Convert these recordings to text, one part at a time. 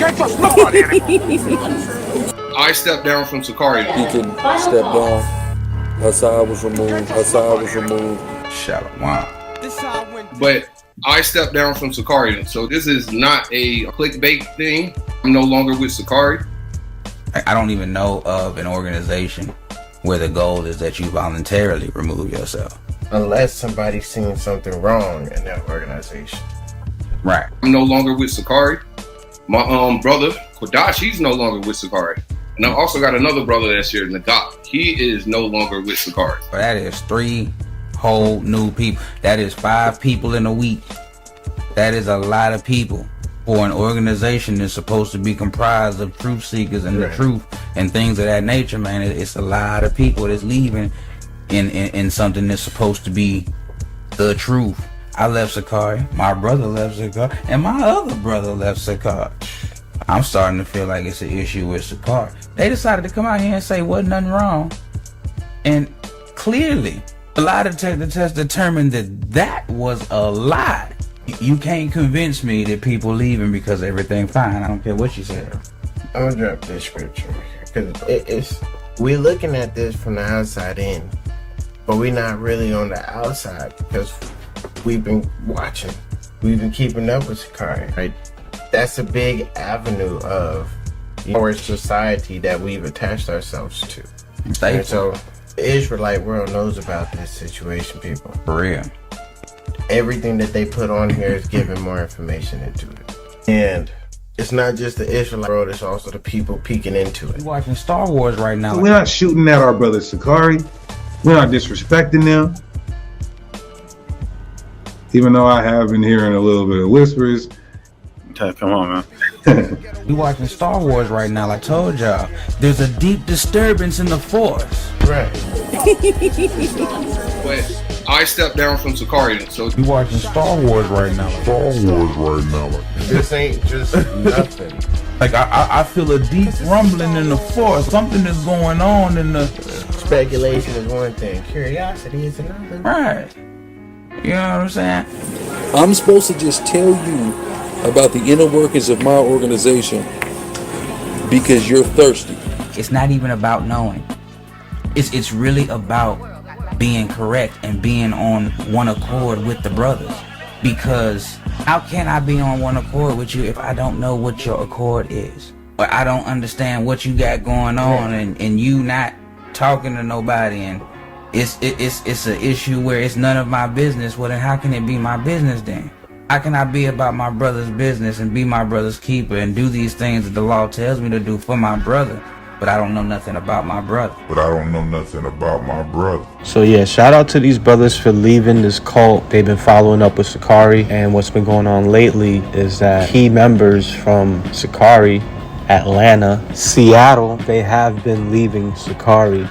can't trust nobody anymore. I stepped down from Sicarii. Deacon stepped down. Hassan was removed. Shalom. But I stepped down from Sicarii. So this is not a clickbait thing. I'm no longer with Sicarii. I don't even know of an organization where the goal is that you voluntarily remove yourself. Unless somebody's seeing something wrong in that organization. Right. I'm no longer with Sicarii. My brother, Kodash, he's no longer with Sicarii. And I also got another brother that's here, Nadak. He is no longer with Sicarii. That is 3 whole new people. That is 5 people in a week. That is a lot of people for an organization that's supposed to be comprised of truth seekers and the truth and things of that nature, man. It's a lot of people that's leaving in something that's supposed to be the truth. I left Sicarii, my brother left Sicarii, and my other brother left Sicarii. I'm starting to feel like it's an issue with Sicarii. They decided to come out here and say wasn't nothing wrong. And clearly, a lot of the tests determined that was a lie. You can't convince me that people leaving because everything fine. I don't care what you say. I'm gonna drop this scripture because it's we're looking at this from the outside in, but we're not really on the outside because we've been watching, we've been keeping up with Sicarii, right? That's a big avenue of our society that we've attached ourselves to. And so the Israelite world knows about this situation, people. For real. Everything that they put on here is giving more information into it. And it's not just the Israelite world, it's also the people peeking into it. We're watching Star Wars right now. We're not shooting at our brother Sicarii. We're not disrespecting them. Even though I have been hearing a little bit of whispers. Come on, man. We watching Star Wars right now. I told y'all, there's a deep disturbance in the Force. Right. But I stepped down from Sicarii. So We watching Star Wars right now. This ain't just nothing. Like I feel a deep rumbling in the Force. Something is going on in the. Speculation is one thing, curiosity is another. Right. You know what I'm saying? I'm supposed to just tell you about the inner workings of my organization because you're thirsty. It's not even about knowing. It's really about being correct and being on one accord with the brothers. Because how can I be on one accord with you if I don't know what your accord is? Or I don't understand what you got going on and you not talking to nobody and it's an issue where it's none of my business. Well then how can it be my business then? How can I be about my brother's business and be my brother's keeper and do these things that the law tells me to do for my brother, but I don't know nothing about my brother? So yeah, shout out to these brothers for leaving this cult. They've been following up with Sicarii, and what's been going on lately is that key members from Sicarii, Atlanta, Seattle, they have been leaving Sicarii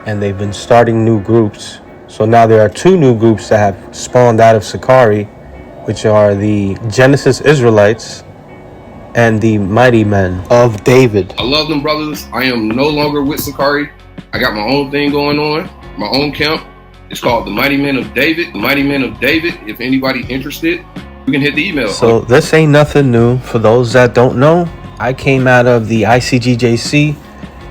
and they've been starting new groups. So now there are 2 new groups that have spawned out of Sicarii, which are the Genesis Israelites and the Mighty Men of David. I love them brothers. I am no longer with Sicarii. I got my own thing going on, my own camp. It's called the Mighty Men of David. The Mighty Men of David. If anybody interested, you can hit the email. So this ain't nothing new. For those that don't know, I came out of the ICGJC.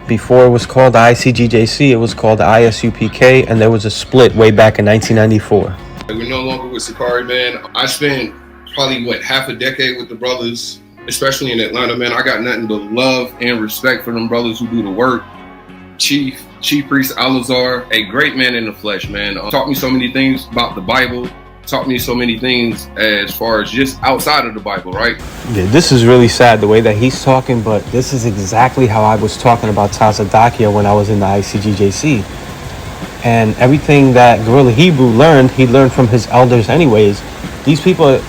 Before it was called the ICGJC, it was called the ISUPK, and there was a split way back in 1994. We're no longer with Sicarii, man. I spent probably, half a decade with the brothers, especially in Atlanta, man. I got nothing but love and respect for them brothers who do the work. Chief Priest Alazar, a great man in the flesh, man. Taught me so many things about the Bible. Taught me so many things as far as just outside of the Bible, right? Yeah, this is really sad the way that he's talking, but this is exactly how I was talking about Tazadakia when I was in the ICGJC. And everything that Gorilla Hebrew learned, he learned from his elders anyways. These people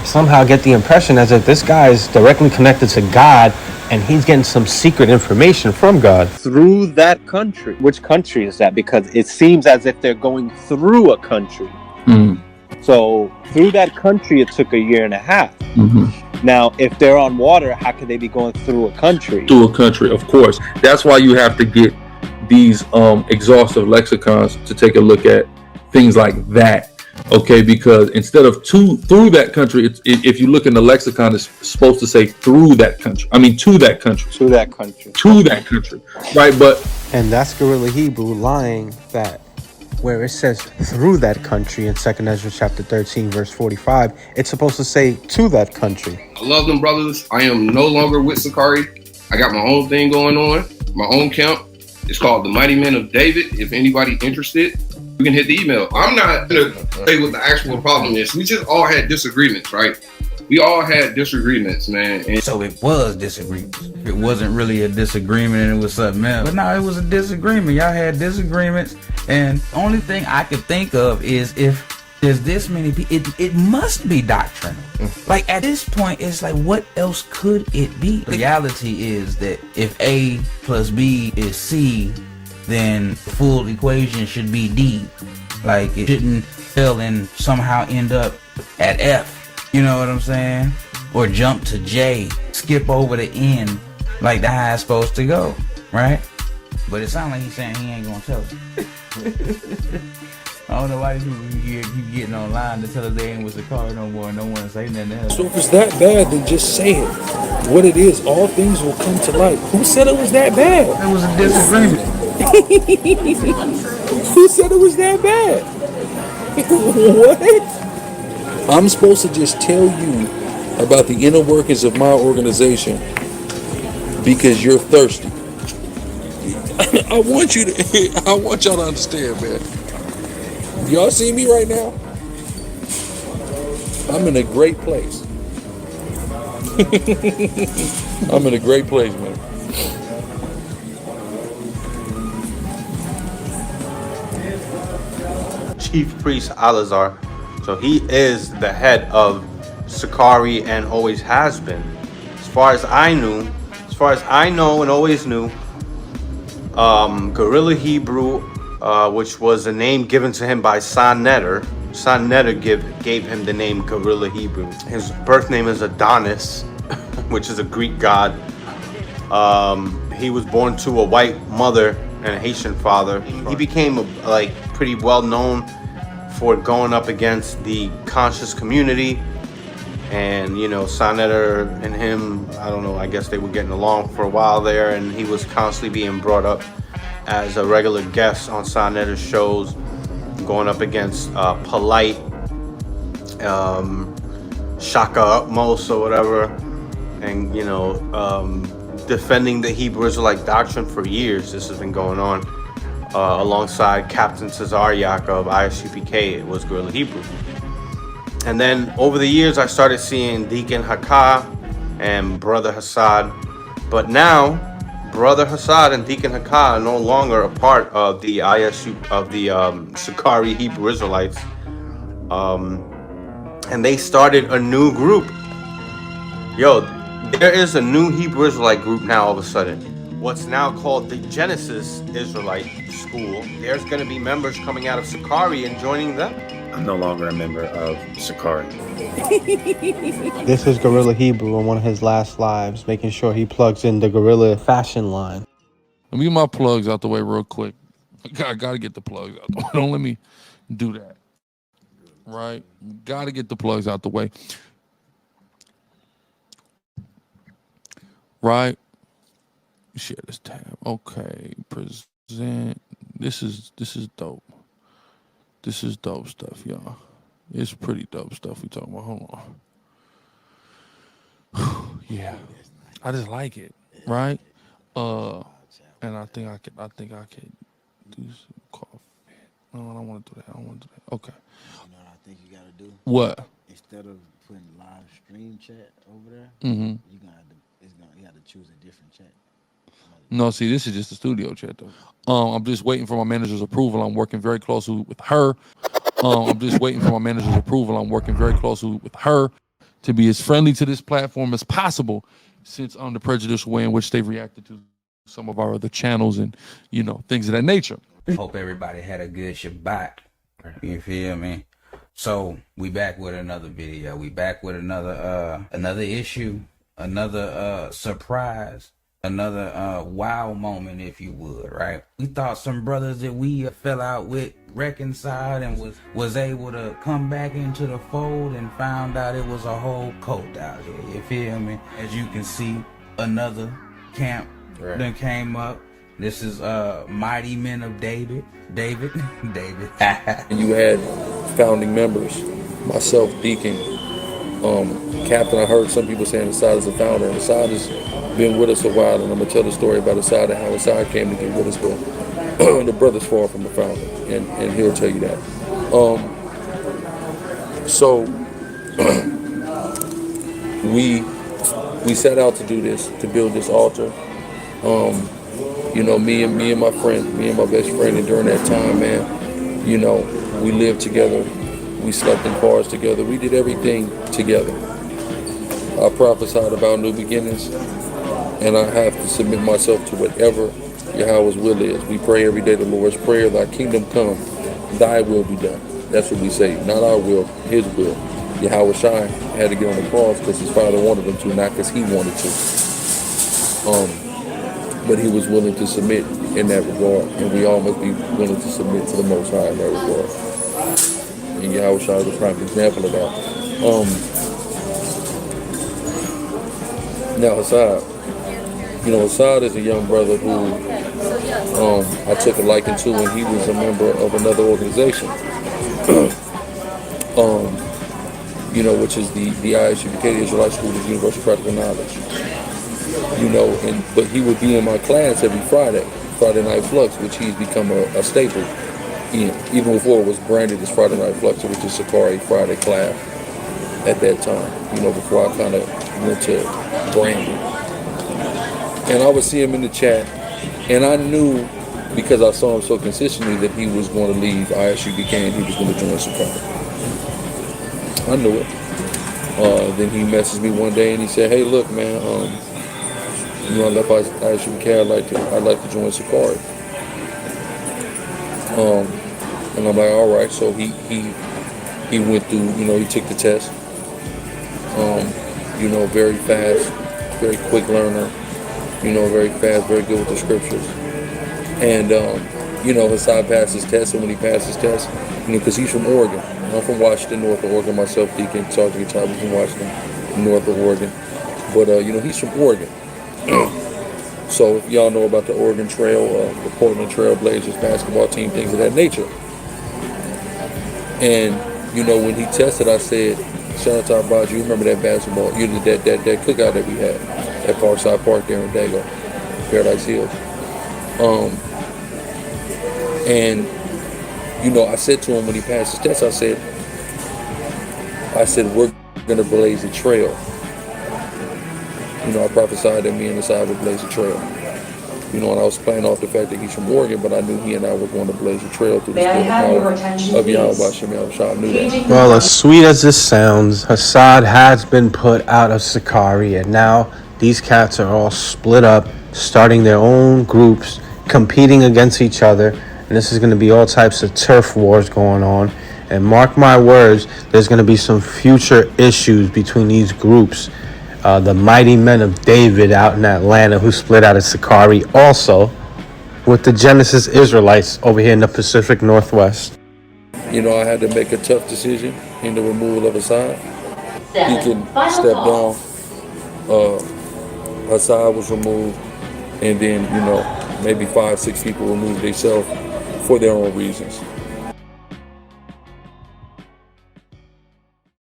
somehow get the impression as if this guy is directly connected to God and he's getting some secret information from God through that country. Which country is that? Because it seems as if they're going through a country. So through that country, it took 1.5 years. Now, if they're on water, how could they be going through a country? Through a country, of course. That's why you have to get these exhaustive lexicons to take a look at things like that. Okay, because instead of through that country, if you look in the lexicon, it's supposed to say through that country. I mean, to that country. To that country. To that country. Right, but And that's Guerrilla Hebrew lying that where it says through that country in 2nd Ezra chapter 13, verse 45, it's supposed to say to that country. I love them brothers. I am no longer with Sicarii. I got my own thing going on, my own camp. It's called the Mighty Men of David. If anybody interested, you can hit the email. I'm not going to say what the actual problem is. We just all had disagreements, right? We all had disagreements, man. And so it was disagreements. It wasn't really a disagreement and it was something else. But no, it was a disagreement. Y'all had disagreements. And the only thing I could think of is if there's this many people, it must be doctrinal. Like at this point, it's like, what else could it be? The reality is that if A plus B is C, then the full equation should be D. Like it shouldn't fail and somehow end up at F. You know what I'm saying? Or jump to J, skip over the N, like that's how it's supposed to go, right? But it sounds like he's saying he ain't gonna tell us. I don't know why these people keep getting online to tell us they ain't with the car no more and don't want to say nothing else. So if it's that bad, then just say it. What it is, all things will come to light. Who said it was that bad? It was a disagreement. Who said it was that bad? What? I'm supposed to just tell you about the inner workings of my organization because you're thirsty. I want y'all to understand, man. Y'all see me right now? I'm in a great place. I'm in a great place, man. Chief Priest Alazar. So he is the head of Sicarii and always has been. As far as I know and always knew, Guerrilla Hebrew, which was a name given to him by Son Netter. Son Netter gave him the name Guerrilla Hebrew. His birth name is Adonis, which is a Greek god. He was born to a white mother and a Haitian father. He became pretty well known for going up against the conscious community. And, Sonetter and him, I don't know, I guess they were getting along for a while there, and he was constantly being brought up as a regular guest on Sonetter's shows, going up against Polite, Shaka Utmost or whatever, and, defending the Hebrew Israelite doctrine for years. This has been going on. Alongside Captain Cesariak of ISUPK, it was Guerrilla Hebrew. And then over the years, I started seeing Deacon Hakah and Brother Hassad. But now, Brother Hassad and Deacon Hakah are no longer a part of the Sicarii Hebrew Israelites. And they started a new group. There is a new Hebrew Israelite group now all of a sudden. What's now called the Genesis Israelite School. There's going to be members coming out of Sicarii and joining them. I'm no longer a member of Sicarii. This is Guerrilla Hebrew on one of his last lives, making sure he plugs in the Guerrilla fashion line. Let me get my plugs out the way real quick. I gotta get the plugs out the way. Don't let me do that. Right? Gotta get the plugs out the way. Right? Share this tab. Okay. Present. This is dope. This is dope stuff, y'all. It's pretty dope stuff we talking about. Hold on. Yeah. I just like it. Right? And I think I could do some coffee. No, I don't want to do that. Okay. You know what I think you gotta do? What? Instead of putting live stream chat over there, Mm-hmm. You have to choose a different chat. No, see, this is just a studio chat though. I'm just waiting for my manager's approval. I'm working very closely with her. To be as friendly to this platform as possible, since the prejudicial way in which they've reacted to some of our other channels and things of that nature. Hope everybody had a good Shabbat. You feel me? So we back with another video. We back with another issue, another surprise another wow moment, if you would, right? We thought some brothers that we fell out with reconciled and was able to come back into the fold, and found out it was a whole cult out here. You feel me? As you can see, another camp then came up. This is Mighty Men of David. David. And you had founding members, myself, Deacon, Captain. I heard some people saying Assad is a founder, and Assad has been with us a while, and I'm gonna tell the story about Assad and how Assad came to get with us, but the brother's far from a founder, and he'll tell you that. So we set out to do this, to build this altar. You know, me and my best friend, and during that time, man, you know, we lived together, we slept in cars together, we did everything together. I prophesied about new beginnings, and I have to submit myself to whatever Yahweh's will is. We pray every day the Lord's Prayer, thy kingdom come, thy will be done. That's what we say, not our will, his will. Yahweh Shai had to get on the cross because his father wanted him to, not because he wanted to. But he was willing to submit in that regard, and we all must be willing to submit to the Most High in that regard. And Yahweh Shai is a prime example of that. Now Assad, you know, Assad is a young brother who I took a liking to, and he was a member of another organization, you know, which is the ISUPK, the Israelite School of Universal Practical Knowledge. You know, but he would be in my class every Friday Night Flux, which he's become a staple in. Even before it was branded as Friday Night Flux, it was just Sicarii Friday class at that time, you know, before I kind of went to branding. And I would see him in the chat, and I knew, because I saw him so consistently, that he was going to leave ISUPK and he was going to join Sicarii. I knew it. Then he messaged me one day and he said, hey, look, man, you know, I left ISUPK, I'd like to join Sicarii. And I'm like, all right. So he went through, you know, he took the test. You know, very fast, very quick learner. You know, very fast, very good with the scriptures. And you know, Hassad passed his test, and when he passed his test, you know, because he's from Oregon. I'm from Washington, north of Oregon. Myself, Deacon, Sergeant Guitar, from Washington, north of Oregon. But you know, he's from Oregon. So if y'all know about the Oregon Trail, the Portland Trail Blazers basketball team, things of that nature. And you know, when he tested, I said, shout out to our brothers, you remember that basketball, you know, that cookout that we had at Parkside Park there in Dago, Paradise Hills. And you know, I said to him when he passed his test, I said, we're gonna blaze a trail. You know, I prophesied that me and Assad would blaze a trail. You know, and I was playing off the fact that he's from Oregon, but I knew he and I were going to blaze a trail through the power of Yahweh Shem Yahushua. I knew that. Well, as sweet as this sounds, Assad has been put out of Sicarii, and now these cats are all split up, starting their own groups, competing against each other, and this is going to be all types of turf wars going on. And mark my words, there's going to be some future issues between these groups. The Mighty Men of David out in Atlanta, who split out of Sicarii, also with the Genesis Israelites over here in the Pacific Northwest. You know, I had to make a tough decision in the removal of Assad. Deacon stepped down. Assad was removed, and then, you know, maybe 5-6 people removed themselves for their own reasons.